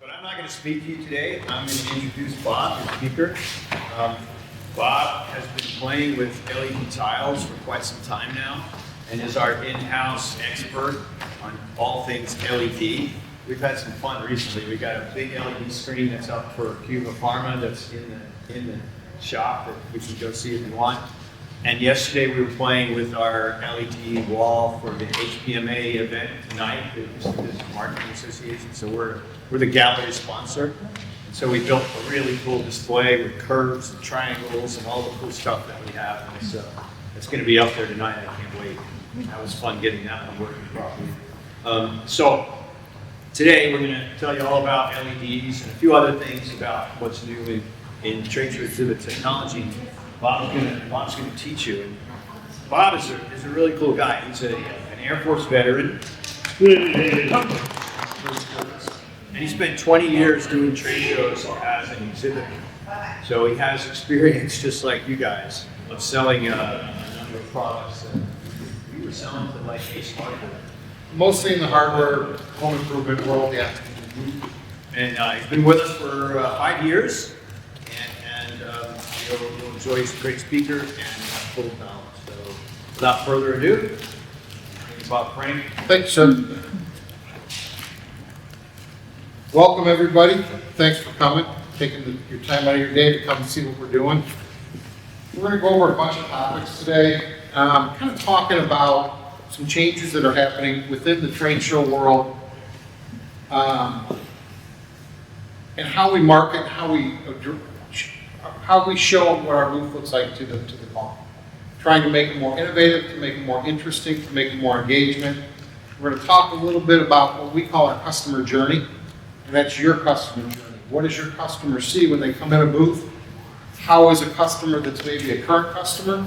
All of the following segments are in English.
But I'm not going to speak to you today. I'm going to introduce Bob, the speaker. Bob has been playing with LED tiles for quite some time now and is our in-house expert on all things LED. We've had some fun recently. We got a big LED screen that's up for Cuba Pharma that's in the shop that you can go see if you want. And yesterday we were playing with our LED wall for the HPMA event tonight, this marketing association. So we're the gallery sponsor. And so we built a really cool display with curves and triangles and all the cool stuff that we have. And so it's going to be up there tonight. I can't wait. That was fun getting that one working properly. So today we're going to tell you all about LEDs and a few other things about what's new in trade show exhibit technology. Bob's going to teach you. And Bob is a really cool guy. He's an Air Force veteran. And he spent 20 years doing trade shows as an exhibitor. So he has experience, just like you guys, of selling a number of products that we were selling to like Ace Hardware. Mostly in the hardware, home improvement world, yeah. And he's been with us for 5 years. You'll enjoy. He's a great speaker and full of knowledge. So without further ado, Bob Frank. Thanks, sir. Welcome, everybody. Thanks for coming, taking your time out of your day to come and see what we're doing. We're going to go over a bunch of topics today, kind of talking about some changes that are happening within the trade show world, and how we market, how we show what our booth looks like to the client. Trying to make it more innovative, to make it more interesting, to make it more engagement. We're going to talk a little bit about what we call our customer journey, and that's your customer journey. What does your customer see when they come in a booth? How is a customer that's maybe a current customer?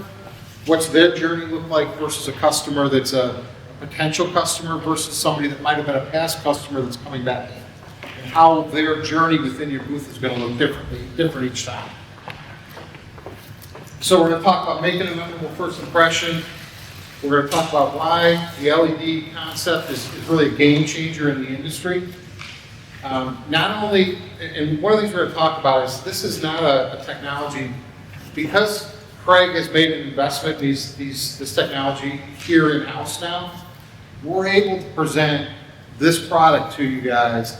What's their journey look like versus a customer that's a potential customer versus somebody that might have been a past customer that's coming back in? And how their journey within your booth is going to look different each time. So we're going to talk about making a memorable first impression. We're going to talk about why the LED concept is really a game changer in the industry. Not only, and one of the things we're going to talk about is this is not a technology, because Craig has made an investment in this technology here in-house now, we're able to present this product to you guys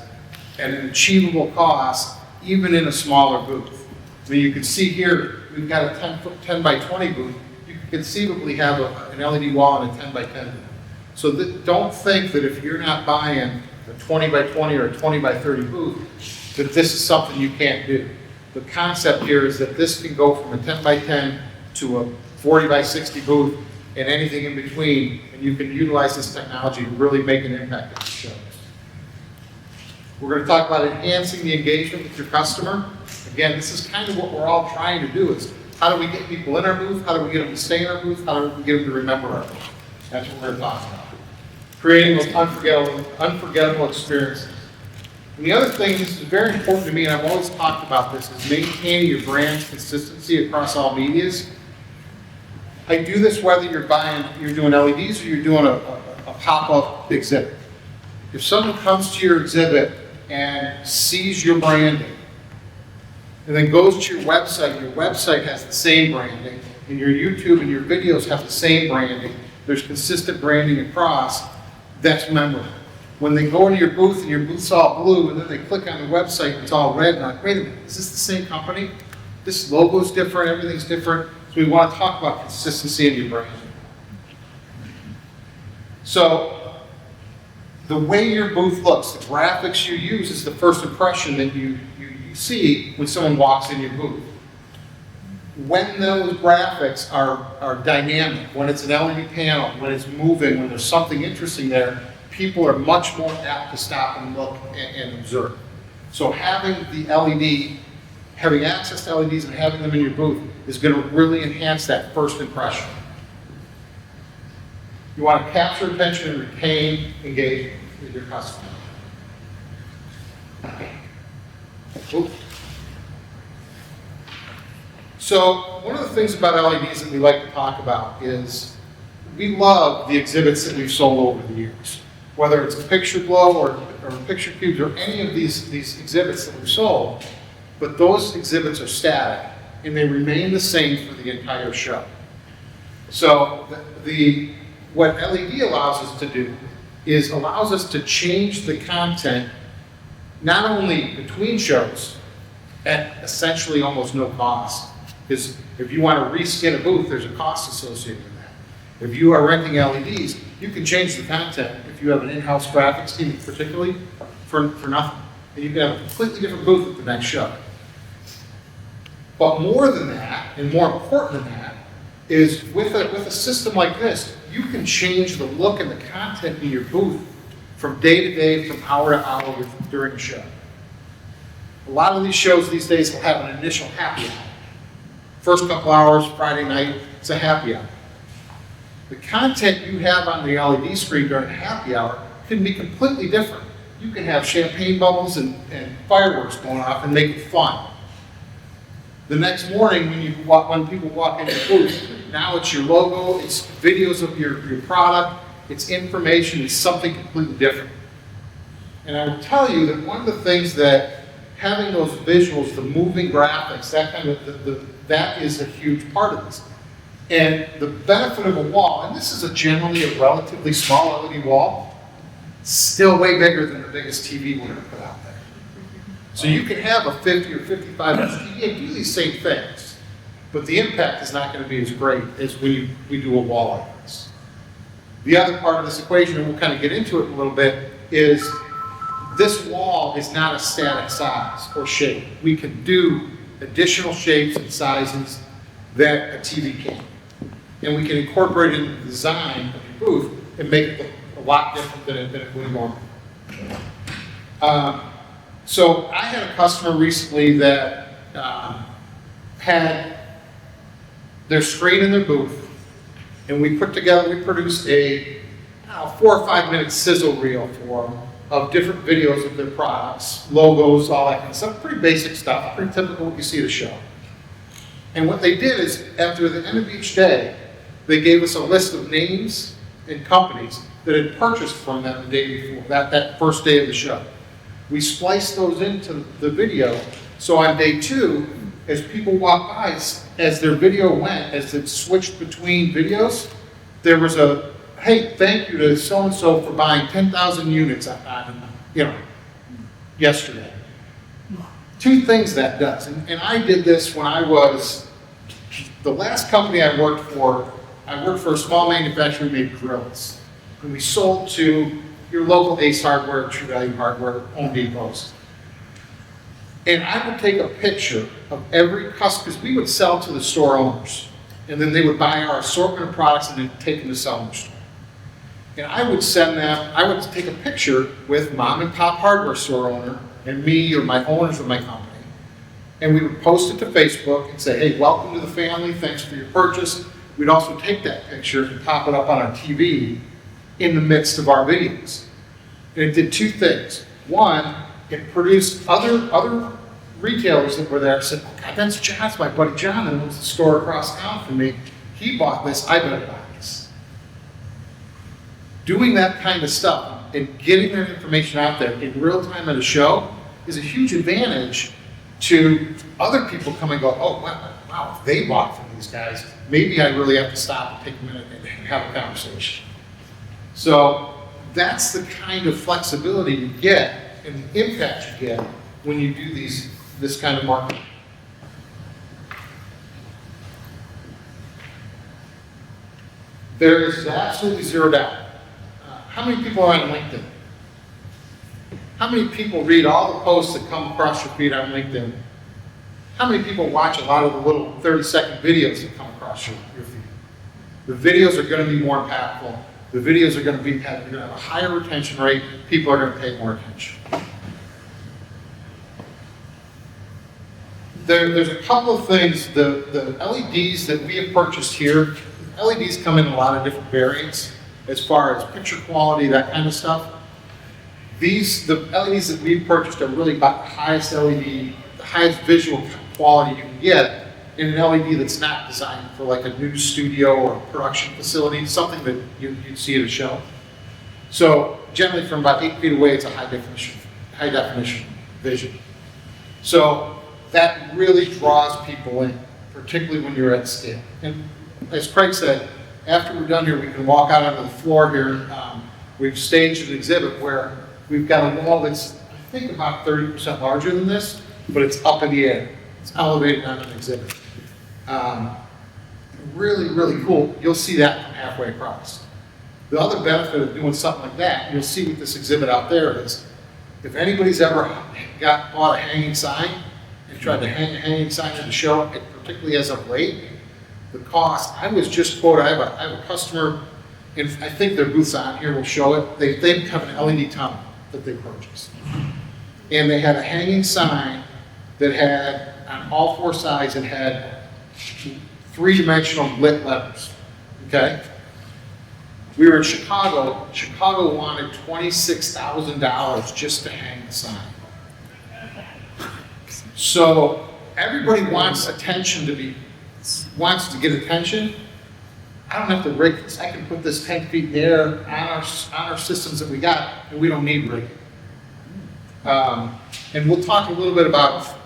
at an achievable cost, even in a smaller booth. I mean, you can see here, we've got a 10 by 20 booth. You can conceivably have an LED wall and a 10 by 10 booth. So don't think that if you're not buying a 20 by 20 or a 20 by 30 booth, that this is something you can't do. The concept here is that this can go from a 10 by 10 to a 40 by 60 booth and anything in between, and you can utilize this technology to really make an impact at the shows. We're going to talk about enhancing the engagement with your customer. Again, this is kind of what we're all trying to do, is how do we get people in our booth? How do we get them to stay in our booth? How do we get them to remember our booth? That's what we're going to talk about. Creating those unforgettable experiences. And the other thing, this is very important to me, and I've always talked about this, is maintaining your brand's consistency across all medias. I do this whether you're doing LEDs or you're doing a pop-up exhibit. If someone comes to your exhibit and sees your branding, and then goes to your website has the same branding, and your YouTube and your videos have the same branding, there's consistent branding across, that's memorable. When they go into your booth and your booth's all blue, and then they click on the website and it's all red, and like, wait a minute, is this the same company? This logo's different, everything's different. So we want to talk about consistency in your branding. So the way your booth looks, the graphics you use is the first impression that you see when someone walks in your booth. When those graphics are dynamic, when it's an LED panel, when it's moving, when there's something interesting there, people are much more apt to stop and look and observe. So having having access to LEDs and having them in your booth is going to really enhance that first impression. You want to capture attention and retain engagement with your customer. Oops. So one of the things about LEDs that we like to talk about is we love the exhibits that we've sold over the years. whether it's a picture glow or picture cubes or any of these exhibits that we've sold, but those exhibits are static and they remain the same for the entire show. So what LED allows us to do is allows us to change the content not only between shows at essentially almost no cost. Because if you want to reskin a booth, there's a cost associated with that. If you are renting LEDs, you can change the content if you have an in-house graphics team particularly for nothing. And you can have a completely different booth at the next show. But more than that, and more important than that, is with a system like this, you can change the look and the content in your booth from day to day, from hour to hour during a show. A lot of these shows these days will have an initial happy hour. First couple hours, Friday night, it's a happy hour. The content you have on the LED screen during a happy hour can be completely different. You can have champagne bubbles and fireworks going off and make it fun. The next morning when people walk in your booth, now it's your logo, it's videos of your product, it's information, it's something completely different. And I will tell you that one of the things that having those visuals, the moving graphics, that is a huge part of this. And the benefit of a wall, and this is generally a relatively small LED wall, still way bigger than the biggest TV we're going to put out there. So you can have a 50 or 55 inch TV and do these same things, but the impact is not going to be as great as when we do a wall like this. The other part of this equation, and we'll kind of get into it a little bit, is this wall is not a static size or shape. We can do additional shapes and sizes that a TV can. And we can incorporate it into the design of your booth and make it look a lot different than it would normally. So I had a customer recently that had their screen in their booth, and we produced a 4 or 5 minute sizzle reel for them of different videos of their products, logos, all that kind of stuff. Pretty basic stuff, pretty typical what you see at a show. And what they did is, after the end of each day, they gave us a list of names and companies that had purchased from them the day before, that first day of the show. We spliced those into the video, so on day 2, as people walked by, as their video went, as it switched between videos, there was a, hey, thank you to so-and-so for buying 10,000 units yesterday. 2 things that does, and I did this when I was, the last company I worked for a small manufacturer who made grills. And we sold to your local Ace Hardware, True Value Hardware, Home Depots. And I would take a picture of every customer, because we would sell to the store owners. And then they would buy our assortment of products and then take them to sell in the store. And I would take a picture with mom and pop hardware store owner and me or my owners of my company. And we would post it to Facebook and say, hey, welcome to the family, thanks for your purchase. We'd also take that picture and pop it up on our TV in the midst of our videos. And it did 2 things. One, it produced other retailers that were there said, oh God, that's John's, my buddy John, and owns the store across town from me. He bought this, I better buy this. Doing that kind of stuff and getting that information out there in real time at a show is a huge advantage to other people come and go, oh wow, if they bought from these guys, maybe I really have to stop and take a minute and have a conversation. So that's the kind of flexibility you get and the impact you get when you do this kind of marketing. There is absolutely zero doubt. How many people are on LinkedIn? How many people read all the posts that come across your feed on LinkedIn? How many people watch a lot of the little 30-second videos that come across your feed? The videos are going to be more impactful. The videos are going to have a higher retention rate. People are going to pay more attention. There's a couple of things. The LEDs that we have purchased here, LEDs come in a lot of different variants as far as picture quality, that kind of stuff. The LEDs that we've purchased are really about the highest LED, the highest visual quality you can get in an LED that's not designed for like a news studio or a production facility, something that you'd see at a show. So generally from about 8 feet away, it's a high definition vision. So that really draws people in, particularly when you're at scale. And as Craig said, after we're done here, we can walk out onto the floor here. We've staged an exhibit where we've got a wall that's, I think, about 30% larger than this, but it's up in the air. It's elevated on an exhibit. Really, really cool. You'll see that from halfway across. The other benefit of doing something like that, you'll see with this exhibit out there is, if anybody's ever bought a hanging sign and tried to hang a hanging sign in the show, particularly as of late, the cost, I was just quoted, I have a customer, and I think their booth's on here will show it, they have an LED tunnel that they purchased. And they had a hanging sign that had, on all 4 sides, it had 3-dimensional lit letters, okay? We were in Chicago. Chicago wanted $26,000 just to hang the sign. So everybody wants attention wants to get attention. I don't have to rig this. I can put this 10 feet there on our systems that we got, and we don't need rigging. And we'll talk a little bit about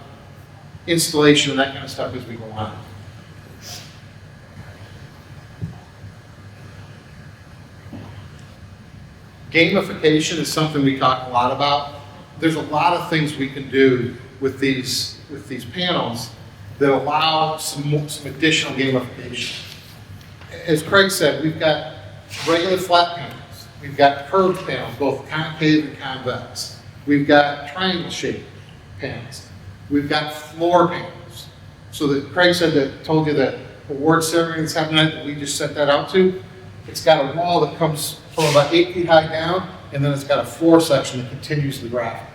installation and that kind of stuff as we go on. Gamification is something we talk a lot about. There's a lot of things we can do with these panels that allow some additional gamification. As Craig said, we've got regular flat panels. We've got curved panels, both concave and convex. We've got triangle-shaped panels. We've got floor panels. So that Craig said that, told you that award ceremony that's happening that we just sent that out to. It's got a wall that comes from about 8 feet high down, and then it's got a floor section that continues the graphic.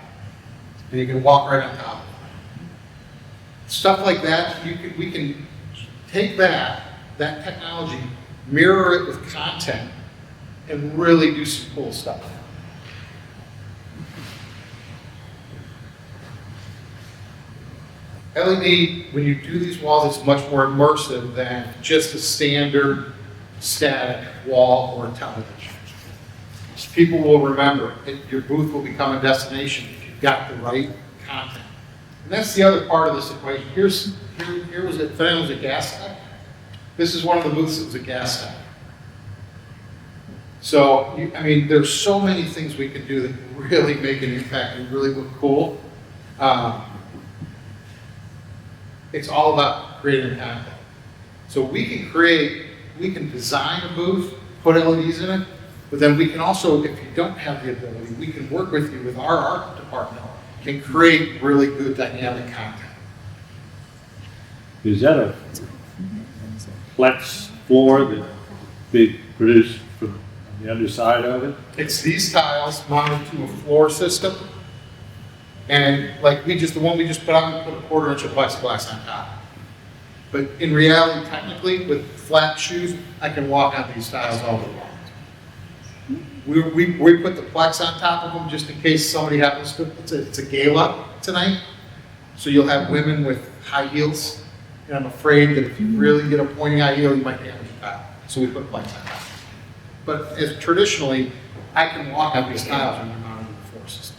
And you can walk right on top of it. Stuff like that, we can take that technology, mirror it with content, and really do some cool stuff. LED, when you do these walls, it's much more immersive than just a standard static wall or television. People will remember it. Your booth will become a destination if you've got the right content. And that's the other part of this equation. Here was it, Fan was a gas tank. This is one of the booths that was a gas tank. So, there's so many things we can do that really make an impact and really look cool. It's all about creating content. So we can design a booth, put LEDs in it, but then we can also, if you don't have the ability, we can work with you with our art department and create really good dynamic content. Is that a flex floor that they produce from the underside of it? It's these tiles mounted to a floor system. And like the one we just put out, we put a 1/4 inch of plexiglass on top. But in reality, technically, with flat shoes, I can walk on these tiles all day long. We put the plex on top of them just in case somebody happens to, it's a gala tonight. So you'll have women with high heels. And I'm afraid that if you really get a pointing high heel, you might damage your tile. So we put plex on top. But as traditionally, I can walk on these tiles when they're mounted in the floor system.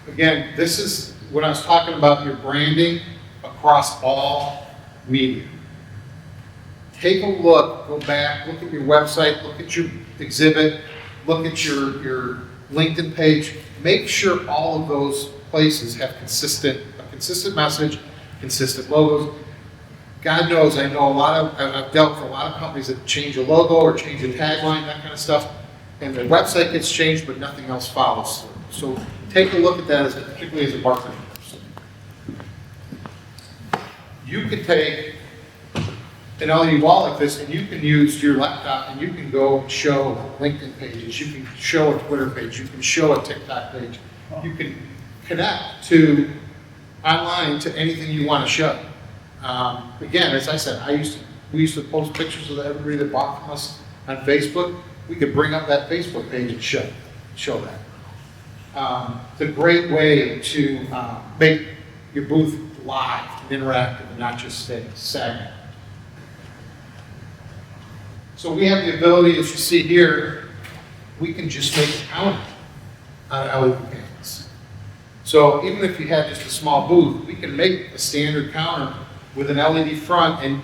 Again, this is when I was talking about your branding across all media. Take a look, go back, look at your website, look at your exhibit, look at your LinkedIn page. Make sure all of those places have a consistent message, consistent logos. God knows, I've dealt with a lot of companies that change a logo or change a tagline, that kind of stuff, and the website gets changed, but nothing else follows through. So take a look at that, particularly as a marketing person. You could take an LED wall like this, and you can use your laptop, and you can go show LinkedIn pages, you can show a Twitter page, you can show a TikTok page, you can connect online to anything you want to show. Again, as I said, we used to post pictures of everybody that bought from us on Facebook. We could bring up that Facebook page and show that. It's a great way to make your booth live and interactive and not just stay stagnant. So we have the ability, as you see here, we can just make a counter on LED panels. So even if you had just a small booth, we can make a standard counter with an LED front, and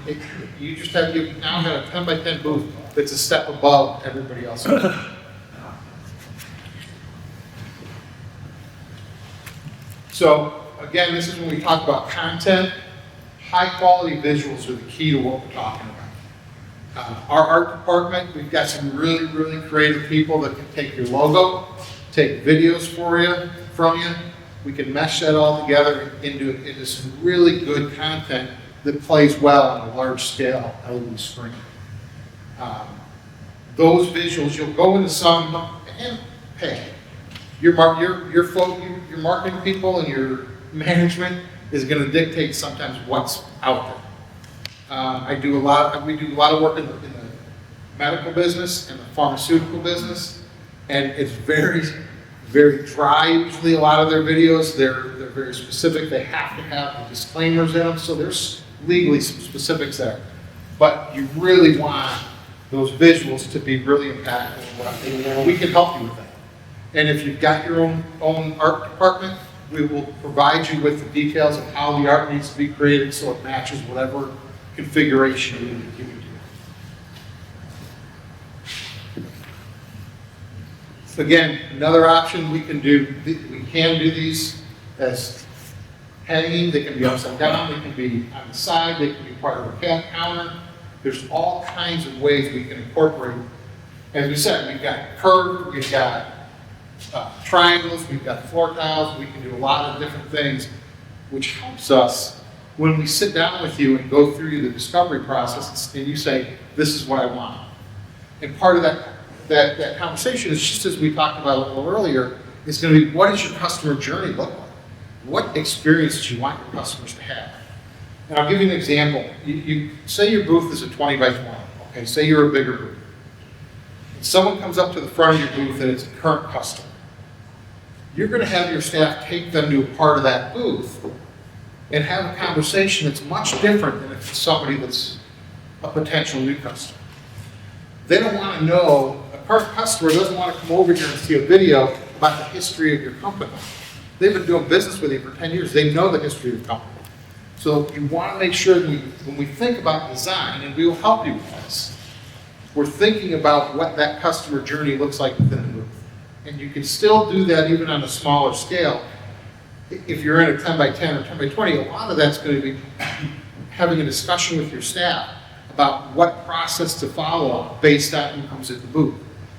you now have a 10 by 10 booth that's a step above everybody else. So again, this is when we talk about content. High quality visuals are the key to what we're talking about. Our art department, we've got some really, really creative people that can take your logo, take videos from you. We can mesh that all together into some really good content that plays well on a large scale LED screen. Those visuals, you'll go into some, and hey, your marketing people and your management is going to dictate sometimes what's out there. We do a lot of work in the medical business and the pharmaceutical business, and it's very, very dry. Usually, a lot of their videos they're very specific. They have to have the disclaimers in them, so there's legally some specifics there. But you really want those visuals to be really impactful. We can help you with that. And if you've got your own art department, we will provide you with the details of how the art needs to be created so it matches whatever configuration you need to do. Again, another option we can do these as hanging. They can be upside down, they can be on the side, they can be part of a counter. There's all kinds of ways we can incorporate. As we said, we've got curved, we've got triangles, we've got floor tiles, we can do a lot of different things, which helps us when we sit down with you and go through the discovery process and you say, this is what I want. And part of that conversation is just as we talked about a little earlier, is going to be what does your customer journey look like? What experience do you want your customers to have? And I'll give you an example. You say your booth is a 20 by 20, okay, say you're a bigger booth. And someone comes up to the front of your booth and it's a current customer. You're going to have your staff take them to a part of that booth and have a conversation that's much different than if it's somebody that's a potential new customer. They don't want to know, a current customer doesn't want to come over here and see a video about the history of your company. They've been doing business with you for 10 years. They know the history of the company. So you want to make sure that when we think about design, and we will help you with this, we're thinking about what that customer journey looks like within the booth. And you can still do that even on a smaller scale. If you're in a 10 by 10 or 10 by 20, a lot of that's going to be having a discussion with your staff about what process to follow based on who comes in the booth,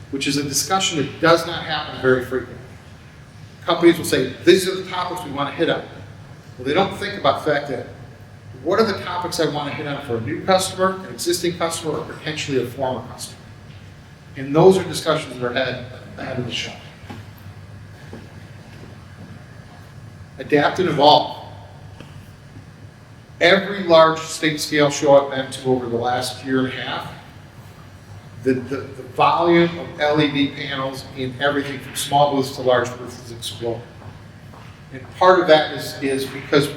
which is a discussion that does not happen very frequently. Companies will say, these are the topics we want to hit on. Well, they don't think about the fact that, what are the topics I want to hit on for a new customer, an existing customer, or potentially a former customer? And those are discussions that are ahead of the show. Adapt and evolve. Every large state scale show I've been to over the last year and a half, the volume of LED panels in everything from small booths to large booths is exploding. And part of that is because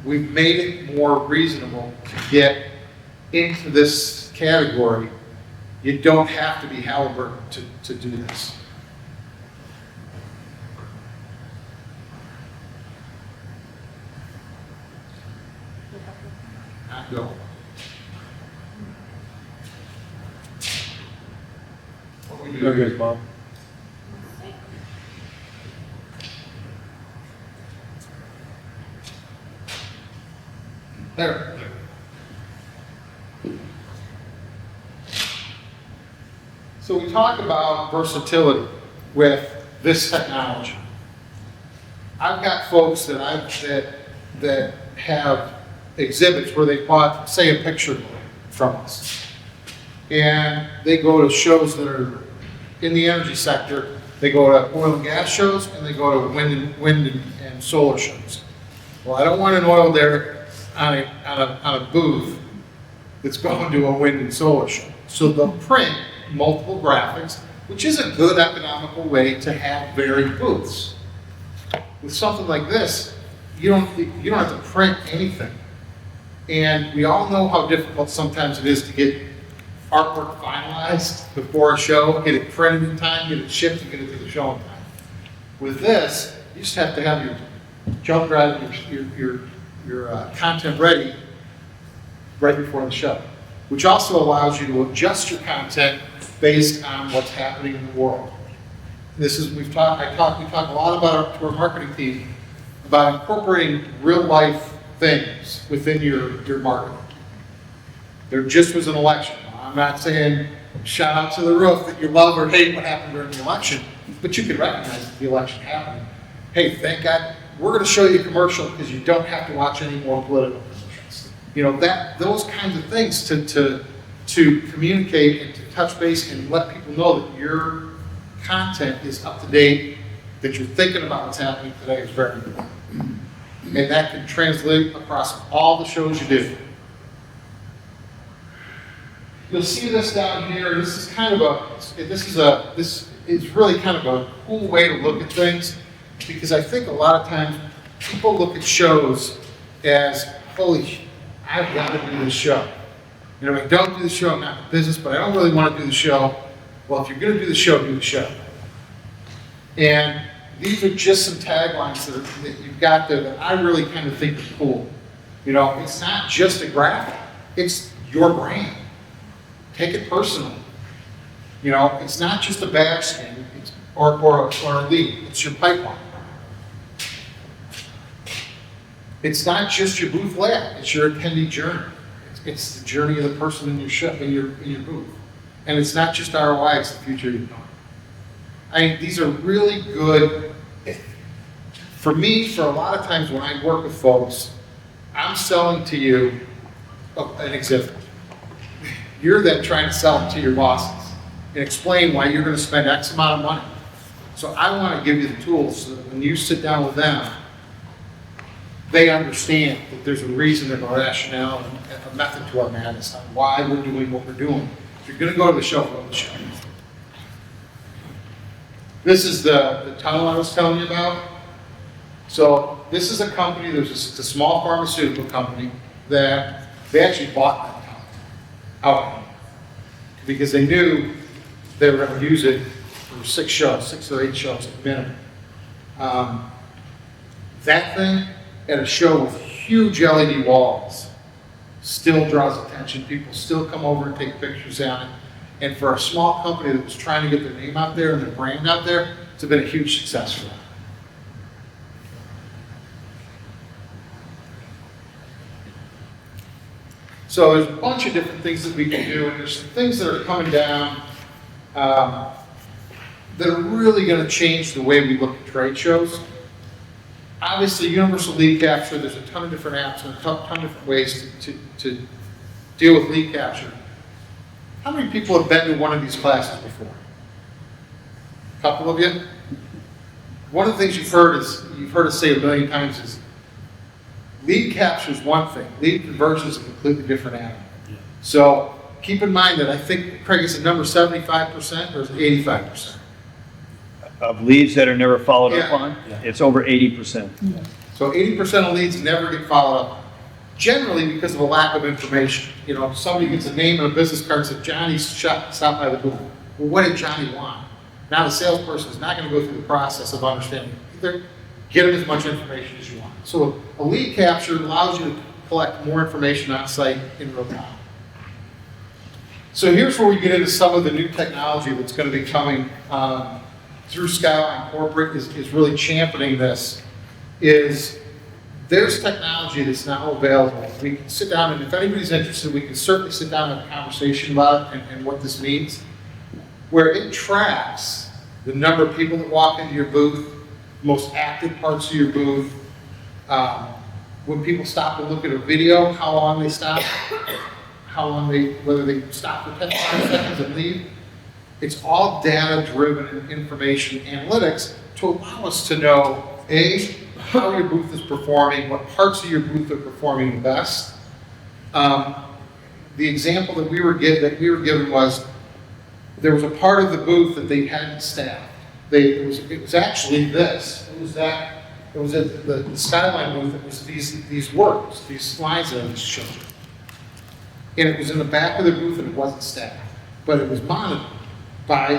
we've made it more reasonable to get into this category. You don't have to be Halliburton to do this. Go. What we do Very here. good, Bob. There. So we talk about versatility with this technology. I've got folks that have exhibits where they bought, say, a picture from us. And they go to shows that are in the energy sector. They go to oil and gas shows, and they go to wind and solar shows. Well, I don't want an oil there on a booth that's going to a wind and solar show. So they'll print multiple graphics, which is a good economical way to have varied booths. With something like this, you don't have to print anything. And we all know how difficult sometimes it is to get artwork finalized before a show, get it printed in time, get it shipped, and get it to the show in time. With this, you just have to have your jump drive, your content ready right before the show, which also allows you to adjust your content based on what's happening in the world. This is, we talk a lot about to our marketing team about incorporating real life things within your marketing. There just was an election. I'm not saying shout out to the roof that you love or hate what happened during the election, but you can recognize that the election happened. Hey, thank God, we're going to show you a commercial because you don't have to watch any more political commercials. You know, those kinds of things to communicate and to touch base and let people know that your content is up to date, that you're thinking about what's happening today is very important. And that can translate across all the shows you do. You'll see this down here. This is kind of this is really kind of a cool way to look at things, because I think a lot of times people look at shows as, holy, I've got to do this show. You know, if I don't do the show, I'm not in business, but I don't really want to do the show. Well, if you're going to do the show, do the show. And these are just some taglines that you've got there that I really kind of think are cool. You know, it's not just a graphic, it's your brand. Take it personally. You know, it's not just a badge skin or a lead, it's your pipeline. It's not just your booth layout, it's your attendee journey. It's the journey of the person in your show, in your booth. And it's not just ROI, it's the future you're going. I mean, these are really good. For me, for a lot of times when I work with folks, I'm selling to you an exhibit. You're then trying to sell it to your bosses and explain why you're going to spend X amount of money. So I want to give you the tools so that when you sit down with them, they understand that there's a reason and a rationale and a method to our madness on why we're doing what we're doing. If you're going to go to the show, go to the show. This is the tunnel I was telling you about. So this is a company, it's a small pharmaceutical company that they actually bought that tunnel out because they knew they were going to use it for 6 or 8 shows at minimum. That thing at a show with huge LED walls still draws attention. People still come over and take pictures on it. And for a small company that was trying to get their name out there and their brand out there, it's been a huge success for them. So there's a bunch of different things that we can do, and there's some things that are coming down that are really going to change the way we look at trade shows. Obviously, universal lead capture, there's a ton of different apps and a ton of different ways to deal with lead capture. How many people have been to one of these classes before? A couple of you? One of the things you've heard us say a million times is lead capture is one thing. Lead conversion is a completely different animal. Yeah. So keep in mind that I think, Craig, is the number 75% or is it 85%? Of leads that are never followed up Yeah. on, it's over 80%. Yeah. So 80% of leads never get followed up on. Generally because of a lack of information. You know, somebody gets a name and a business card and says, Johnny stopped by the booth. Well, what did Johnny want? Now the salesperson is not going to go through the process of understanding. Either get them as much information as you want. So a lead capture allows you to collect more information on site in real time. So here's where we get into some of the new technology that's going to be coming through Skyline Corporate is really championing this. There's technology that's now available. We can sit down, and if anybody's interested, we can certainly sit down and have a conversation about it and what this means, where it tracks the number of people that walk into your booth, most active parts of your booth, when people stop and look at a video, how long they stop, whether they stop for 10 seconds and leave. It's all data-driven information analytics to allow us to know, A, how your booth is performing, what parts of your booth are performing the best. The example that we were given was there was a part of the booth that they hadn't staffed. It was actually this. It was at the Skyline booth. It was these words, these slides that I just showed you. And it was in the back of the booth and it wasn't staffed, but it was monitored by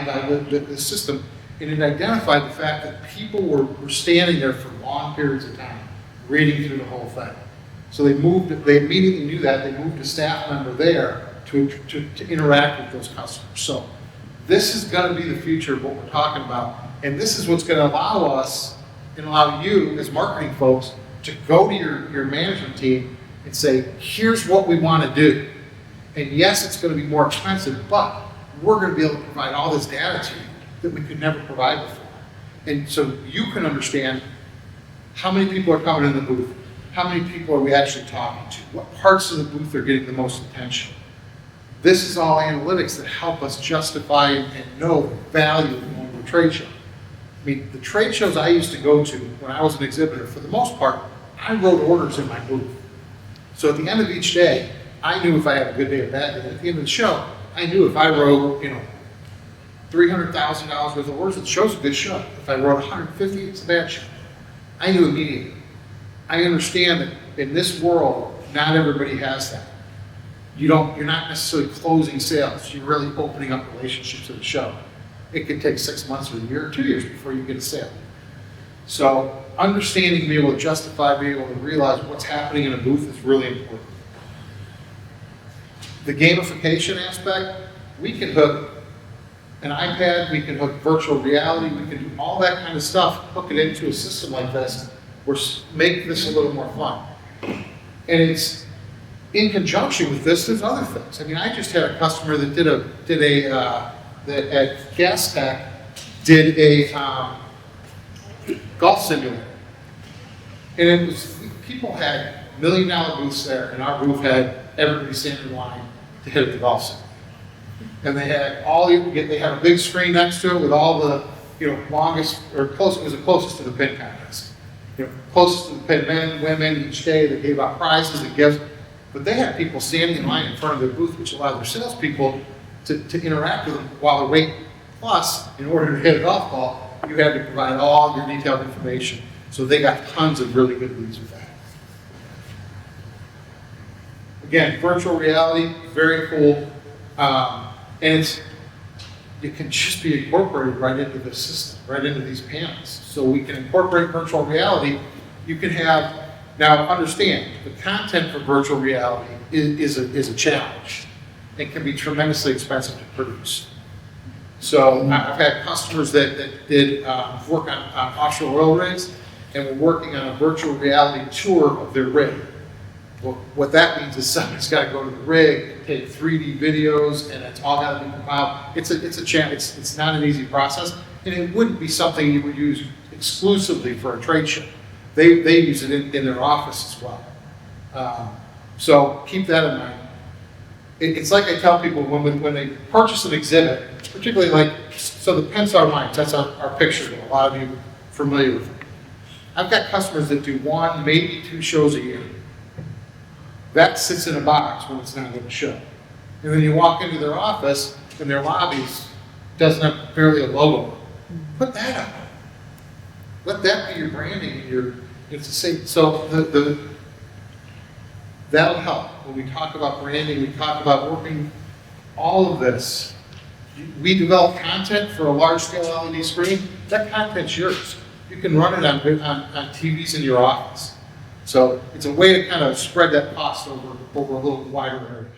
the system, and it identified the fact that people were standing there for long periods of time, reading through the whole thing. So they immediately knew that, they moved a staff member there to interact with those customers. So this is gonna be the future of what we're talking about, and this is what's gonna allow us and allow you as marketing folks to go to your management team and say, here's what we wanna do. And yes, it's gonna be more expensive, but we're gonna be able to provide all this data to you that we could never provide before. And so you can understand how many people are coming in the booth, how many people are we actually talking to, what parts of the booth are getting the most attention. This is all analytics that help us justify and know the value of going to a trade show. I mean, the trade shows I used to go to when I was an exhibitor, for the most part, I wrote orders in my booth. So at the end of each day, I knew if I had a good day or bad day. At the end of the show, I knew if I wrote, $300,000 worth of orders, the show's a good show. If I wrote 150, it's a bad show. I knew immediately. I understand that in this world, not everybody has that. You're not necessarily closing sales. You're really opening up relationships at the show. It could take 6 months or a year or 2 years before you get a sale. So understanding, being able to justify, being able to realize what's happening in a booth is really important. The gamification aspect, we can hook an iPad, we can hook virtual reality, we can do all that kind of stuff, hook it into a system like this, make this a little more fun. And it's in conjunction with this, there's other things. I mean, I just had a customer that that at Gas Tech did a golf simulator. And it was, people had $1 million booths there, and our booth had everybody standing in line to hit the golf simulator. And they had they had a big screen next to it with all the, longest, or close, it was the closest to the pin contest. Closest to the pin, men, women, each day, they gave out prizes and gifts. But they had people standing in line in front of their booth, which allowed their salespeople to interact with them while they're waiting. Plus, in order to hit a golf ball, you had to provide all your detailed information. So they got tons of really good leads with that. Again, virtual reality, very cool. And it can just be incorporated right into the system, right into these panels. So we can incorporate virtual reality. You can have, now understand, the content for virtual reality is a challenge. It can be tremendously expensive to produce. So I've had customers that did work on offshore oil rigs and were working on a virtual reality tour of their rig. Well, what that means is somebody's got to go to the rig, take 3D videos, and it's all got to be compiled. It's not an easy process, and it wouldn't be something you would use exclusively for a trade show. They use it in their office as well. So keep that in mind. It's like I tell people when they purchase an exhibit, particularly so the Pensar Mines, that's our picture that a lot of you are familiar with. I've got customers that do 1, maybe 2 shows a year. That sits in a box when it's not going to show. And then you walk into their office and their lobbies doesn't have barely a logo. Put that up. Let that be your branding and it's the same. So that'll help. When we talk about branding, we talk about working all of this. We develop content for a large scale LED screen. That content's yours. You can run it on TVs in your office. So it's a way to kind of spread that cost over a little wider area.